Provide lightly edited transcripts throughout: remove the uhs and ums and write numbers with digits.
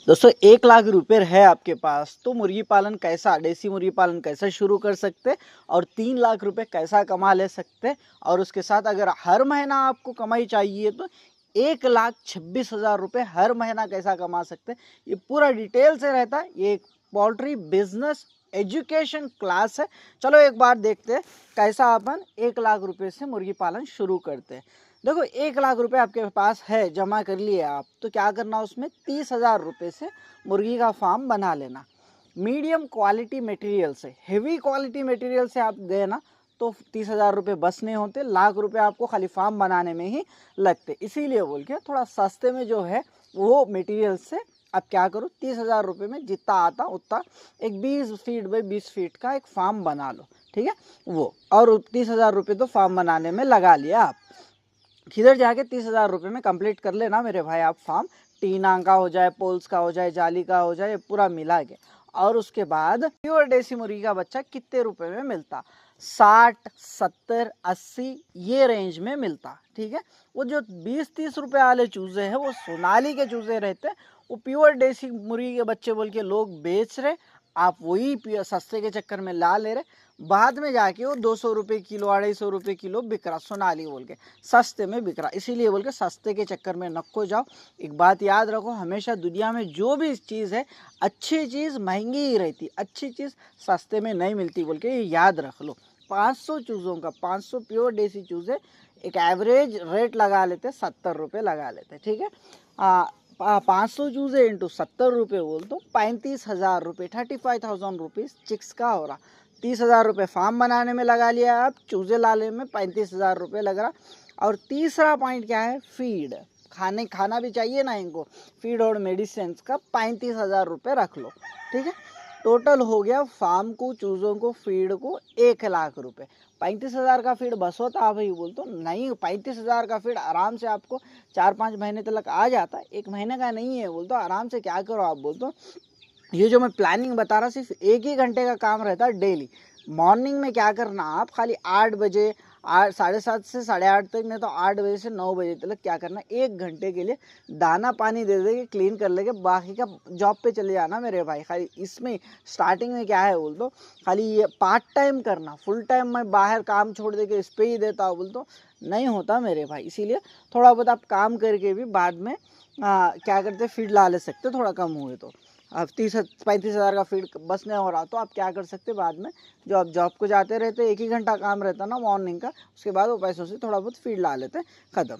दोस्तों 1 लाख रुपए है आपके पास तो मुर्गी पालन कैसा, देसी मुर्गी पालन कैसा शुरू कर सकते और 3 लाख रुपए कैसा कमा ले सकते। और उसके साथ अगर हर महीना आपको कमाई चाहिए तो 1,26,000 रुपए हर महीना कैसा कमा सकते, ये पूरा डिटेल से रहता है। ये एक पोल्ट्री बिजनेस एजुकेशन क्लास है। चलो एक बार देखते हैं कैसा अपन 1 लाख रुपए से मुर्गी पालन शुरू करते हैं। देखो 1 लाख रुपए आपके पास है, जमा कर लिए आप, तो क्या करना, उसमें 30,000 रुपए से मुर्गी का फार्म बना लेना। मीडियम क्वालिटी मटेरियल से, हेवी क्वालिटी मटेरियल से आप गए ना तो 30,000 रुपए बस नहीं होते, लाख रुपए आपको खाली फार्म बनाने में ही लगते। इसीलिए बोल के थोड़ा सस्ते में जो है वो मटेरियल से आप क्या करो, 30,000 रुपए में जितना आता उतना एक 20 फीट बाई 20 फीट का एक फार्म बना लो, ठीक है वो। और 30,000 रुपए तो फार्म बनाने में लगा लिया आप। किधर जाके 30,000 रुपए में कंप्लीट कर लेना मेरे भाई आप फार्म, टीना का हो जाए, पोल्स का हो जाए, जाली का हो जाए, पूरा मिला के। और उसके बाद प्योर देसी मुर्गी का बच्चा कितने रुपए में मिलता, 60, 70, 80 ये रेंज में मिलता, ठीक है। वो जो 20-30 रुपए वाले चूजे हैं वो सोनाली के चूजे रहते, वो प्योर देसी मुर्गी के बच्चे बोल के लोग बेच रहे, आप वही सस्ते के चक्कर में ला ले रहे। बाद में जाके वो 200 रुपये किलो, 250 रुपये किलो बिक रहा, सोनाली बोल के सस्ते में बिक रहा। इसीलिए बोल के सस्ते के चक्कर में नको जाओ। एक बात याद रखो, हमेशा दुनिया में जो भी चीज़ है, अच्छी चीज़ महंगी ही रहती, अच्छी चीज़ सस्ते में नहीं मिलती बोल के ये याद रख लो। 500 चूज़ों का, 500 प्योर देसी चूज़े एक एवरेज रेट लगा लेते, 70 रुपये लगा लेते, ठीक है। 500 चूज़े इंटू 70 रुपये बोल तो 35,000 रुपये, 35,000 रुपीज़ चिक्स का हो रहा। 30,000 रुपये फार्म बनाने में लगा लिया आप, चूजे लाने में 35,000 रुपये लग रहा। और तीसरा पॉइंट क्या है, फीड, खाना भी चाहिए ना इनको, फीड और मेडिसिन का 35,000 रुपये रख लो, ठीक है। टोटल हो गया फार्म को, चूज़ों को, फीड को 1 लाख रुपये। 35,000 का फीड बस होता है भाई बोल तो नहीं, 35,000 का फीड आराम से आपको 4-5 महीने तक आ जाता है, 1 महीने का नहीं है बोल तो। आराम से क्या करो आप बोल तो, ये जो मैं प्लानिंग बता रहा सिर्फ 1 ही घंटे का काम रहता है डेली। मॉर्निंग में क्या करना, आप खाली 8 बजे, 7:30 से 8:30 तक, नहीं तो 8 बजे से 9 बजे तक क्या करना, 1 घंटे के लिए दाना पानी दे देके क्लीन कर लेके बाकी का जॉब पे चले जाना मेरे भाई। खाली इसमें स्टार्टिंग में क्या है बोल तो, खाली ये पार्ट टाइम करना, फुल टाइम मैं बाहर काम छोड़ दे के इस पर ही देता हूँ बोल तो नहीं होता मेरे भाई। इसीलिए थोड़ा बहुत आप काम करके भी बाद में क्या करते, फीड ला ले सकते, थोड़ा कम हुए तो। अब 35,000 का फीड बस नहीं हो रहा तो आप क्या कर सकते, बाद में जो आप जॉब को जाते रहते, 1 ही घंटा काम रहता ना मॉर्निंग का, उसके बाद वो पैसों से थोड़ा बहुत फीड ला लेते, ख़त्म।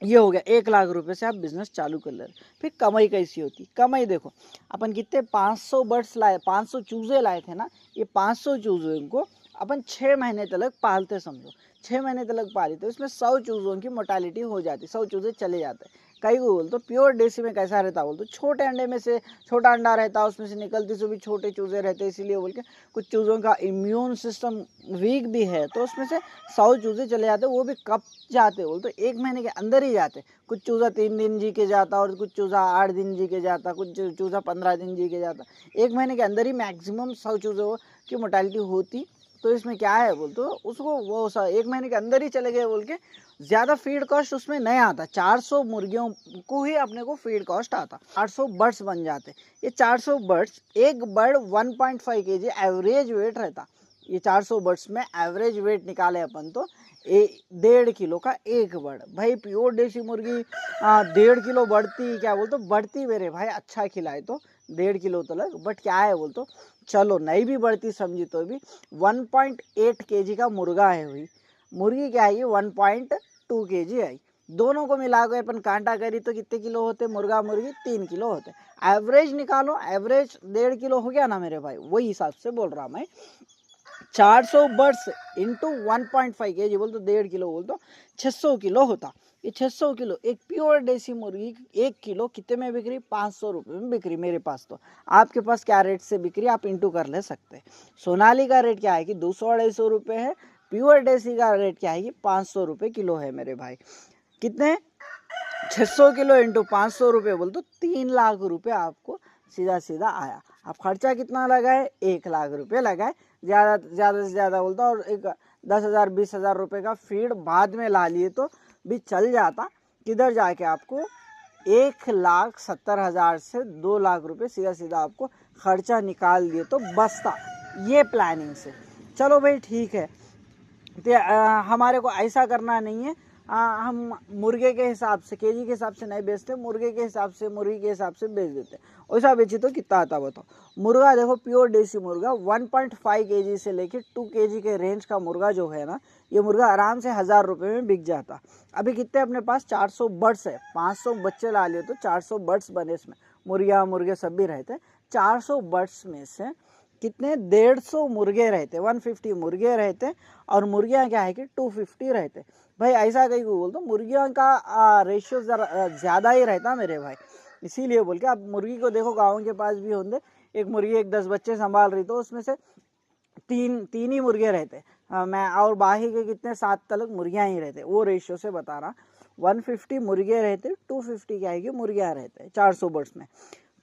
ये हो गया, 1 लाख रुपए से आप बिजनेस चालू कर ले रहे। फिर कमाई कैसी होती, कमाई देखो, अपन कितने 500 बर्ड्स लाए, 500 चूजे लाए थे ना, ये 500 चूजे को अपन 6 महीने तक पालते, समझो 6 महीने तक पाली तो इसमें 100 चूज़ों की मोर्टालिटी हो जाती, 100 चूजे चले जाते। कई को बोल तो प्योर देसी में कैसा रहता बोल तो, छोटे अंडे में से छोटा अंडा रहता, उसमें से निकलती से भी छोटे चूजे रहते, इसीलिए बोल के कुछ चूज़ों का इम्यून सिस्टम वीक भी है तो उसमें से 100 चूजे चले जाते। वो भी कब जाते बोल तो 1 महीने के अंदर ही जाते। कुछ चूज़ा 3 दिन जी के जाता, और कुछ चूज़ा 8 दिन जी के जाता, कुछ चूज़ा 15 दिन जी के जाता। 1 महीने के अंदर ही मैक्सिमम 100 चूज़ों की मोर्टालिटी होती। तो इसमें क्या है बोल तो, उसको वो 1 महीने के अंदर ही चले गए बोल के ज़्यादा फीड कॉस्ट उसमें नहीं आता। 400 मुर्गियों को ही अपने को फीड कॉस्ट आता, 400 बर्ड्स बन जाते। ये 400 बर्ड्स, एक बर्ड 1.5 kg एवरेज वेट रहता। ये 400 बर्ड्स में एवरेज वेट निकाले अपन तो 1.5 किलो का एक बर्ड। भाई प्योर देसी मुर्गी 1.5 किलो बढ़ती, क्या बोलते बढ़ती मेरे भाई, अच्छा खिलाए तो 1.5 किलो तक। बट क्या है बोल तो, चलो नहीं भी बढ़ती समझी तो भी 1.8 kg का मुर्गा है, हुई मुर्गी क्या है, 1.2 kg आई। दोनों को मिला के अपन कांटा करी तो कितने किलो होते, मुर्गा मुर्गी 3 किलो होते। एवरेज निकालो, एवरेज 1.5 किलो हो गया ना मेरे भाई, वही हिसाब से बोल रहा मैं। 400 बर्ड्स इंटू 1.5 kg बोल तो 1.5 किलो बोल तो 600 किलो होता। ये 600 किलो एक प्योर देसी मुर्गी 1 किलो कितने में बिक्री, 500 रुपये में बिक्री मेरे पास। तो आपके पास क्या रेट से बिक्री, आप इंटू कर ले सकते हैं। सोनाली का रेट क्या है कि 200-250 रुपये है, प्योर देसी का रेट क्या है कि 500 रुपये किलो है मेरे भाई। कितने, 600 किलो इंटू 500 रुपये बोल तो 3 लाख रुपये आपको सीधा सीधा आया। आप खर्चा कितना लगाए, 1 लाख रुपये लगाए, ज़्यादा से ज़्यादा बोलता, और एक 10,000 20,000 रुपये का फीड बाद में ला लिए तो भी चल जाता। किधर जाके आपको 1,70,000 से 2 लाख रुपए सीधा सीधा आपको खर्चा निकाल दिए तो बसता, ये प्लानिंग से। चलो भाई ठीक है, तो हमारे को ऐसा करना नहीं है, हम मुर्गे के हिसाब से केजी के हिसाब से नहीं बेचते, मुर्गे के हिसाब से मुर्गी के हिसाब से बेच देते। वैसा बेची तो कितना आता बताओ। मुर्गा देखो प्योर देसी मुर्गा 1.5 केजी से लेके 2 केजी के रेंज का मुर्गा जो है ना, ये मुर्गा आराम से 1,000 रुपये में बिक जाता। अभी कितने अपने पास 400 बर्ड्स है, 500 बच्चे ला लिए तो 400 बर्ड्स बने इसमें, मुर्गियाँ मुर्गे सब भी रहते। 400 बर्ड्स में से कितने 150 मुर्गे रहते, 150 मुर्गे रहते, और मुर्गियाँ क्या है कि 250 रहते। भाई ऐसा कहीं को बोल दो, मुर्गियों का रेशियो ज़रा ज़्यादा ही रहता मेरे भाई। इसीलिए बोल के आप मुर्गी को देखो, गाँव के पास भी होंगे, एक मुर्गी एक 10 बच्चे संभाल रही तो उसमें से तीन ही मुर्गे रहते। मैं और बाकी के कितने 7 तक मुर्गियाँ ही रहते, वो रेशियो से बता रहा। 150 मुर्गे रहते, 250 क्या है कि मुर्गियाँ रहते 400 बर्ड्स में।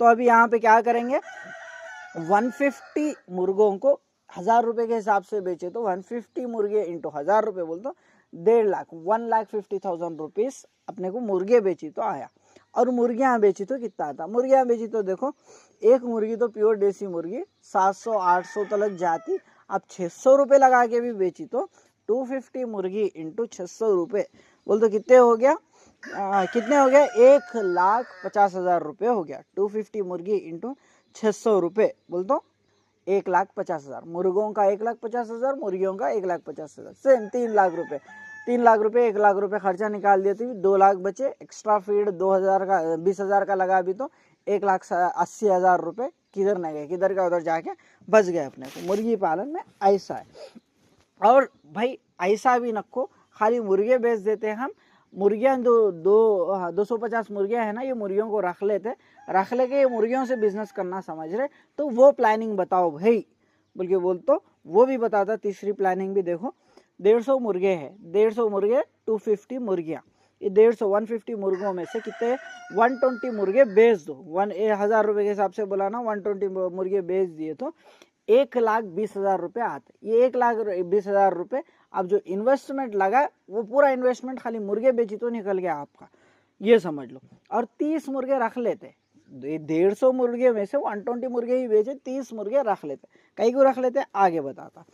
तो अभी यहाँ पे क्या करेंगे, 150 मुर्गों को 1,000 रुपये के हिसाब से बेचे तो 150 मुर्गे इंटू 1,000 रुपये बोल तो 1.5 लाख, 1,50,000 रुपीज़ अपने को मुर्गे बेची तो आया। और मुर्गियाँ बेची तो कितना आता, मुर्गियाँ बेची तो देखो एक मुर्गी तो प्योर देसी मुर्गी 700-800 तक जाती, अब 600 रुपये लगा के भी बेची तो 250 मुर्गी इंटू 600 रुपये बोल तो कितने हो गया, कितने हो गया 1,50,000 रुपये हो गया। 250 मुर्गी इंटू 600 रुपये बोल तो 1,50,000। मुर्गों का 1,50,000, मुर्गियों का 1,50,000, सेम 3 लाख रुपये। 3 लाख रुपये 1 लाख रुपये खर्चा निकाल दिए तो 2 लाख बचे, एक्स्ट्रा फीड 2,000 का 20,000 का लगा भी तो 1,80,000 रुपये किधर न गए, किधर का उधर जाके बच गए अपने को। मुर्गी पालन में ऐसा है। और भाई ऐसा भी नक्को खाली मुर्गे बेच देते हम, मुर्गियाँ 250 मुर्गियाँ है ना, ये मुर्गियों को रख लेते, रख लेके ये मुर्गियों से बिजनेस करना समझ रहे तो वो प्लानिंग बताओ भाई बोल के बोल तो वो भी बताता। तीसरी प्लानिंग भी देखो, 150 मुर्गे है, 150 मुर्गे 250 मुर्गियाँ, ये 150 मुर्गों में से कितने 120 मुर्गे बेच दो, 1,000 रुपये के हिसाब से बोला ना, 120 मुर्गे बेच दिए तो 1,20,000 रुपये आते। ये 1,20,000 रुपये अब जो इन्वेस्टमेंट लगा वो पूरा इन्वेस्टमेंट खाली मुर्गे बेची तो निकल गया आपका, ये समझ लो। और 30 मुर्गे रख लेते, 150 मुर्गे में से 120 मुर्गे ही बेचे, 30 मुर्गे रख लेते। कई को रख लेते आगे बताता।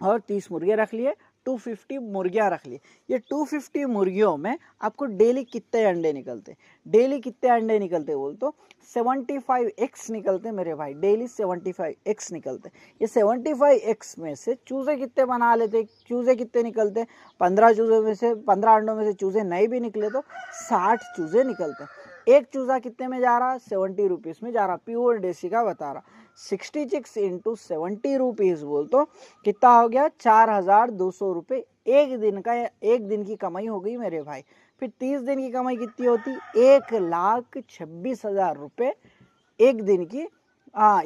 और 30 मुर्गे रख लिए, 250 मुर्गियाँ रख ली। ये 250 मुर्गियों में आपको डेली कितने अंडे निकलते, डेली कितने अंडे निकलते बोल तो 75 एग्स निकलते मेरे भाई, डेली 75 एग्स निकलते। ये 75 एग्स में से चूजे कितने बना लेते, चूजे कितने निकलते, 15 चूजे में से 15 अंडों में से चूजे नहीं भी निकले तो 60 चूजे निकलते। एक चूजा कितने में जा रहा, 70 रुपीज़ में जा रहा, प्योर देसी का बता रहा। 66 इंटू 70 रुपीज़ बोल तो कितना हो गया, 4,200 रुपये एक दिन का, एक दिन की कमाई हो गई मेरे भाई। फिर 30 दिन की कमाई कितनी होती, 1,26,000 रुपये एक दिन की,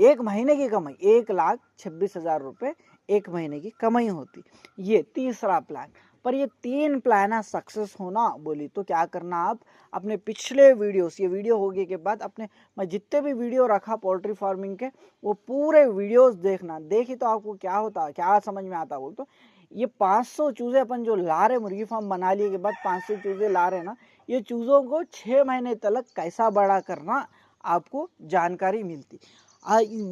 एक महीने की कमाई 1,26,000 रुपये एक महीने की कमाई होती। ये तीसरा प्लान। पर ये 3 प्लान है सक्सेस होना बोली तो क्या करना, आप अपने पिछले वीडियोस, ये वीडियो होने के बाद अपने मैं जितने भी वीडियो रखा पोल्ट्री फार्मिंग के वो पूरे वीडियोस देखना, देखी तो आपको क्या होता, क्या समझ में आता बोल तो ये 500 चूजे अपन जो ला रहे मुर्गी फार्म बना लिए के बाद 500 चूजे ला रहे ना, ये चूज़ों को 6 महीने तक कैसा बड़ा करना आपको जानकारी मिलती।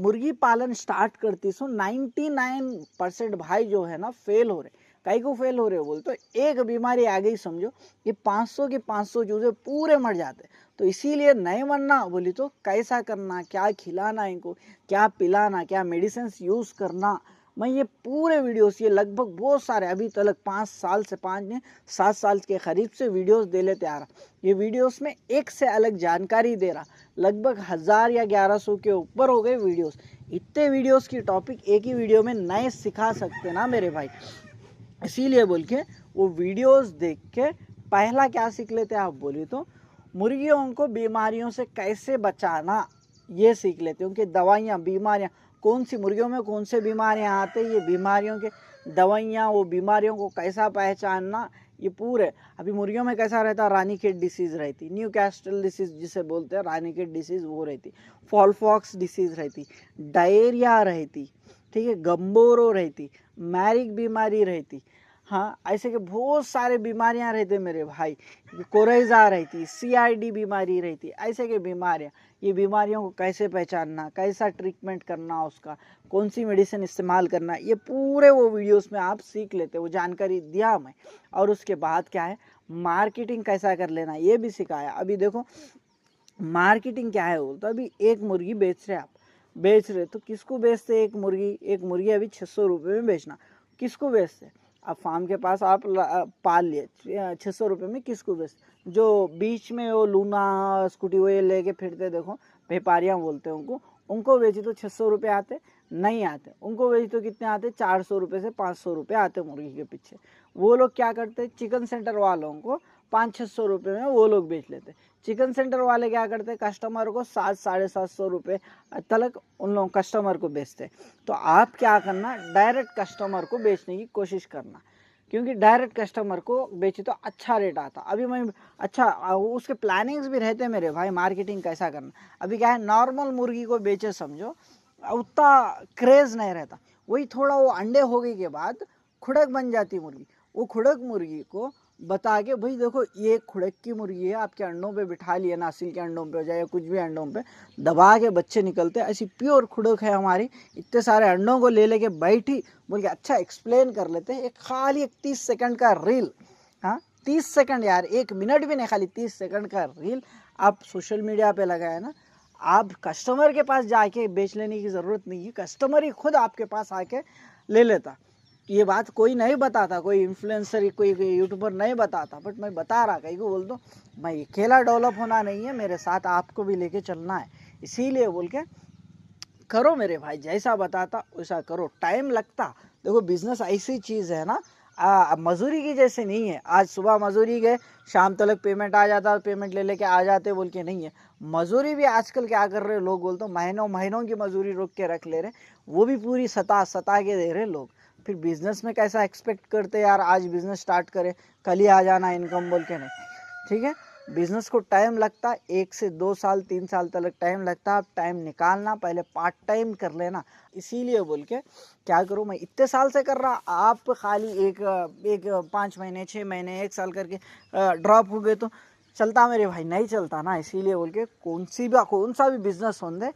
मुर्गी पालन स्टार्ट करती सो 99% भाई जो है ना फेल हो रहे। कई को फेल हो रहे हो बोल तो एक बीमारी आ गई समझो, ये 500 के 500 चूजे पूरे मर जाते। तो इसीलिए नहीं मरना बोली तो कैसा करना, क्या खिलाना इनको, क्या पिलाना, क्या मेडिसिन यूज़ करना, मैं ये पूरे वीडियोस, ये लगभग बहुत सारे अभी तक 5 साल से 7 साल के करीब से वीडियोस दे लेते आ रहा। ये वीडियोस में एक से अलग जानकारी दे रहा, लगभग 1000 या 1100 के ऊपर हो गए वीडियोस। इतने वीडियोस की टॉपिक एक ही वीडियो में नए सिखा सकते ना मेरे भाई, इसीलिए बोल के वो वीडियोस देख के पहला क्या सीख लेते आप बोले तो मुर्गियों को बीमारियों से कैसे बचाना ये सीख लेते। उनकी दवाइयाँ, बीमारियाँ कौन सी मुर्गियों में कौन से बीमारियाँ आते, ये बीमारियों के दवाइयाँ, वो बीमारियों को कैसा पहचानना, ये पूरे। अभी मुर्गियों में कैसा रहता, रानीखेत डिसीज़ रहती, न्यू कैस्टल डिसीज़ जिसे बोलते हैं रानीखेत डिसीज़ वो रहती, फॉलफॉक्स डिसीज़ रहती, डायरिया रहती, ठीक है, गम्बोरो रहती, मैरिक बीमारी रहती, हाँ, ऐसे के बहुत सारे बीमारियां रहते मेरे भाई, कोरेजा रहती, CID बीमारी रहती, ऐसे के बीमारियां, ये बीमारियों को कैसे पहचानना, कैसा ट्रीटमेंट करना, उसका कौन सी मेडिसिन इस्तेमाल करना, ये पूरे वो वीडियोस में आप सीख लेते, वो जानकारी दिया मैं। और उसके बाद क्या है, मार्केटिंग कैसा कर लेना ये भी सिखाया। अभी देखो मार्केटिंग क्या है, बोलते अभी एक मुर्गी बेच रहे आप, बेच रहे तो किसको बेचते, एक मुर्गी अभी 600 रुपये में बेचना, किसको बेचते, अब फार्म के पास आप पाल लिए 600 रुपये में, किसको बेचते, जो बीच में वो लूना स्कूटी वो ये लेके फिरते देखो, व्यापारियाँ बोलते हैं उनको, उनको बेची तो 600 रुपये आते, नहीं आते, उनको बेची तो कितने आते, 400 रुपये से 500 रुपये आते मुर्गी के पीछे। वो लोग क्या करते, चिकन सेंटर वालों को 500-600 रुपये में वो लोग बेच लेते। चिकन सेंटर वाले क्या करते, कस्टमर को 700-750 रुपये तक उन लोग कस्टमर को बेचते। तो आप क्या करना, डायरेक्ट कस्टमर को बेचने की कोशिश करना, क्योंकि डायरेक्ट कस्टमर को बेचे तो अच्छा रेट आता। अभी मैं अच्छा उसके प्लानिंग्स भी रहते हैं मेरे भाई, मार्केटिंग कैसा करना। अभी क्या है, नॉर्मल मुर्गी को बेचे समझो उतना क्रेज़ नहीं रहता, वही थोड़ा वो अंडे हो गई के बाद खुड़क बन जाती मुर्गी, वो खुड़क मुर्गी को बता के भाई देखो ये खुड़क की मुर्गी है, आपके अंडों पे बिठा लिए, नासिल के अंडों पे हो जाए या कुछ भी अंडों पे दबा के बच्चे निकलते हैं, ऐसी प्योर खुड़क है हमारी, इतने सारे अंडों को ले लेके बैठी, बोल के अच्छा एक्सप्लेन कर लेते हैं। एक खाली 30 सेकंड का रील, हाँ 30 सेकंड यार, 1 मिनट भी नहीं, खाली 30 सेकंड का रील आप सोशल मीडिया पे लगाए ना, आप कस्टमर के पास जाके बेच लेने की ज़रूरत नहीं है, कस्टमर ही खुद आपके पास आके ले लेता। ये बात कोई नहीं बताता, कोई इन्फ्लुएंसर कोई यूट्यूबर नहीं बताता, बट मैं बता रहा, कहीं को बोल दो मैं अकेला डेवलप होना नहीं है, मेरे साथ आपको भी लेके चलना है, इसीलिए बोल के करो मेरे भाई, जैसा बताता वैसा करो, टाइम लगता। देखो बिजनेस ऐसी चीज़ है ना, मजदूरी की जैसे नहीं है, आज सुबह मजदूरी गए, शाम तक पेमेंट आ जाता, पेमेंट ले लेके आ जाते, बोल के नहीं है। मजदूरी भी आजकल क्या कर रहे लोग, बोलते महीनों महीनों की मजदूरी रोक के रख ले रहे, वो भी पूरी सता के दे रहे लोग। फिर बिजनेस में कैसा एक्सपेक्ट करते यार, आज बिजनेस स्टार्ट करें कल ही आ जाना इनकम, बोल के नहीं, ठीक है। बिजनेस को टाइम लगता, 1 से 2 साल 3 साल तक टाइम लगता, आप टाइम निकालना, पहले पार्ट टाइम कर लेना। इसीलिए बोल के क्या करूँ, मैं इतने साल से कर रहा, आप खाली एक 5 महीने 6 महीने 1 साल करके ड्रॉप हो गए तो चलता मेरे भाई, नहीं चलता ना। इसीलिए बोल के कौन सा भी बिजनेस हो दे,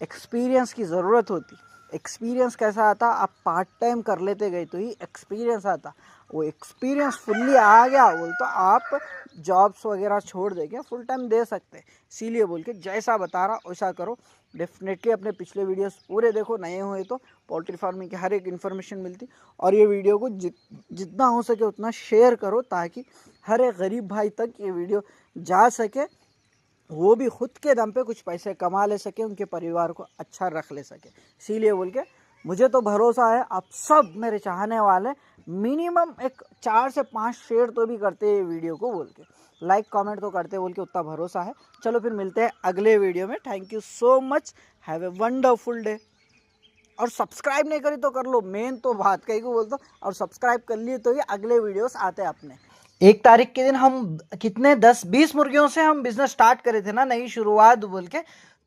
एक्सपीरियंस की ज़रूरत होती। एक्सपीरियंस कैसा आता, आप पार्ट टाइम कर लेते गए तो ही एक्सपीरियंस आता, वो एक्सपीरियंस फुल्ली आ गया बोल तो आप जॉब्स वगैरह छोड़ देके फुल टाइम दे सकते। इसीलिए बोल के जैसा बता रहा वैसा करो। डेफिनेटली अपने पिछले वीडियोस पूरे देखो, नए हुए तो पोल्ट्री फार्मिंग की हर एक इन्फॉर्मेशन मिलती। और ये वीडियो को जितना हो सके उतना शेयर करो, ताकि हर एक गरीब भाई तक ये वीडियो जा सके, वो भी खुद के दम पे कुछ पैसे कमा ले सके, उनके परिवार को अच्छा रख ले सके। इसीलिए बोल के मुझे तो भरोसा है आप सब मेरे चाहने वाले मिनिमम एक 4 से 5 शेयर तो भी करते हैं वीडियो को, बोल के लाइक कमेंट तो करते, बोल के उतना भरोसा है। चलो फिर मिलते हैं अगले वीडियो में। Thank you so much, have a wonderful day. और सब्सक्राइब नहीं करी तो कर लो, मेन तो बात कहीं को बोलता, और सब्सक्राइब कर लिए तो ये अगले वीडियोस आते हैं अपने। 1 तारीख के दिन हम कितने 10-20 मुर्गियों से हम बिजनेस स्टार्ट करे थे ना, नई शुरुआत बोल के।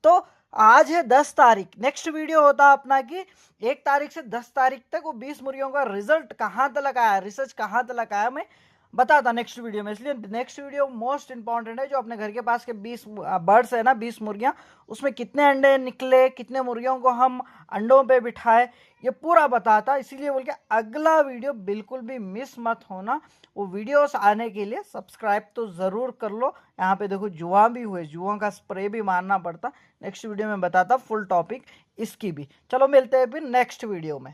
तो आज है 10 तारीख, नेक्स्ट वीडियो होता अपना कि 1 तारीख से 10 तारीख तक वो 20 मुर्गियों का रिजल्ट कहाँ तक आया, रिसर्च कहाँ तक आया, मैं बताता नेक्स्ट वीडियो में। इसलिए नेक्स्ट वीडियो मोस्ट इंपॉर्टेंट है। जो अपने घर के पास के 20 बर्ड्स है ना, 20 मुर्गियाँ, उसमें कितने अंडे निकले, कितने मुर्गियों को हम अंडों पे बिठाए, ये पूरा बताता। इसीलिए बोल के अगला वीडियो बिल्कुल भी मिस मत होना। वो वीडियोस आने के लिए सब्सक्राइब तो ज़रूर कर लो। यहाँ पे देखो जुआ भी हुए, जुओं का स्प्रे भी मारना पड़ता। नेक्स्ट वीडियो में बताता फुल टॉपिक इसकी भी। चलो मिलते हैं फिर नेक्स्ट वीडियो में।